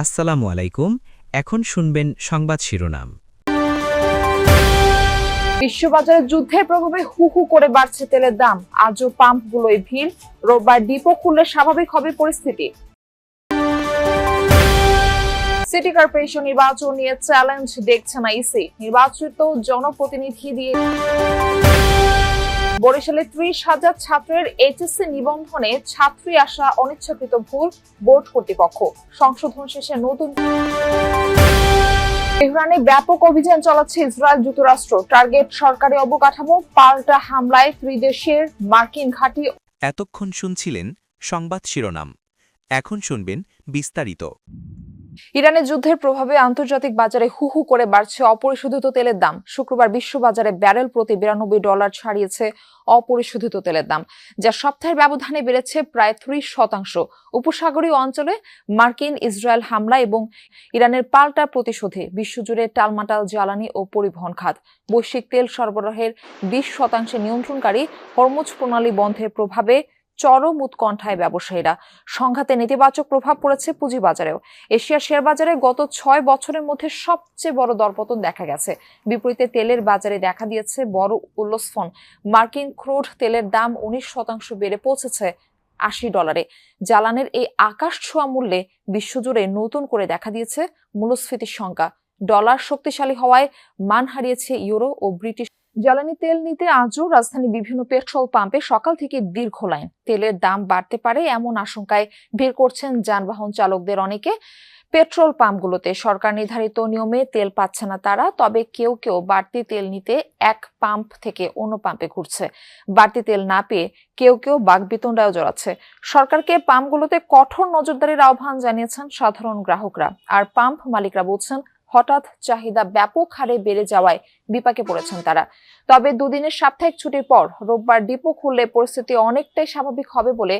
আসসালামু আলাইকুম। এখন শুনবেন সংবাদ শিরোনাম। বিশ্ববাজারে যুদ্ধের প্রভাবে হু হু করে বাড়ছে তেলের দাম, আজও পাম্পগুলোয় ভিড়। রোববার ডিপো খুললে স্বাভাবিক হবে পরিস্থিতি। সিটি কর্পোরেশন নির্বাচন নিয়ে চ্যালেঞ্জ দেখছে না ইসি, নির্বাচিত জনপ্রতিনিধি দিয়ে। বরিশালে ৩০,০০০ ছাত্রের এইচএসসি নিবন্ধনে ছাত্রী আসা অনিচ্ছাকৃত ভুল, বোর্ড কর্তৃপক্ষ সংশোধন শেষে নতুন। তেহরানে ব্যাপক অভিযান চালাচ্ছে ইসরায়েল যুক্তরাষ্ট্র, টার্গেট সরকারি অবকাঠামো, পাল্টা হামলায় ত্রিদেশের মার্কিন ঘাঁটি। এতক্ষণ শুনছিলেন সংবাদ শিরোনাম। এখন শুনবেন বিস্তারিত। ইরানের যুদ্ধের প্রভাবে আন্তর্জাতিক বাজারে হু হু করে বাড়ছে অপরিশোধিত তেলের দাম। শুক্রবার বিশ্ববাজারে ব্যারেল প্রতি $92 ছাড়িয়েছে অপরিশোধিত তেলের দাম, যা সপ্তাহের ব্যবধানে বেড়েছে প্রায় 30%। উপসাগরীয় অঞ্চলে মার্কিন ইসরায়েল হামলা এবং ইরানের পাল্টা প্রতিশোধে বিশ্বজুড়ে টালমাটাল জ্বালানি ও পরিবহন খাত। বৈশ্বিক তেল সরবরাহের 20% নিয়ন্ত্রণকারী হরমুজ প্রণালী বন্ধের প্রভাবে চরম উৎকণ্ঠায় ব্যবসায়ীরা। সংঘাতে নেতিবাচক প্রভাব পড়েছে পুঁজিবাজারেও। এশিয়ার শেয়ার বাজারে গত 6 বছরের মধ্যে সবচেয়ে বড় দরপতন দেখা গেছে। বিপরীতে তেলের বাজারে দেখা দিয়েছে বড় উল্লস্ফন। মার্কিন ক্রুড তেলের দাম 19% বেড়ে পৌঁছেছে $80। জ্বালানির এই আকাশ ছোঁয়া মূল্যে বিশ্বজুড়ে নতুন করে দেখা দিয়েছে মূল্যস্ফীতির শঙ্কা। ডলার শক্তিশালী হওয়ায় মান হারিয়েছে ইউরো ও ব্রিটিশ। জ্বালানি তেল নিতে আজও রাজধানীর বিভিন্ন পেট্রোল পাম্পে সকাল থেকে দীর্ঘ লাইন। তেলের দাম বাড়তে পারে এমন আশঙ্কায় ভিড় করছেন যানবাহন চালকদের অনেকে। পেট্রোল পাম্পগুলোতে সরকার নির্ধারিত নিয়মে তেল পাচ্ছে না তারা, তবে কেউ কেউ বাড়তি তেল নিতে এক পাম্প থেকে অন্য পাম্পে ঘুরছে। বাড়তি তেল না পেয়ে কেউ কেউ বাকবিতণ্ডায়ও জড়াচ্ছে। সরকারকে পাম্পগুলোতে কঠোর নজরদারির আহ্বান জানিয়েছেন সাধারণ গ্রাহকরা। আর পাম্প মালিকরা বলছেন হঠাৎ চাহিদা ব্যাপক হারে বেড়ে যাওয়ায় বিপাকে পড়েছেন তারা। তবে দুদিনের সাপ্তাহিক ছুটির পর রোববার ডিপো খুললে পরিস্থিতি অনেকটাই স্বাভাবিক হবে বলে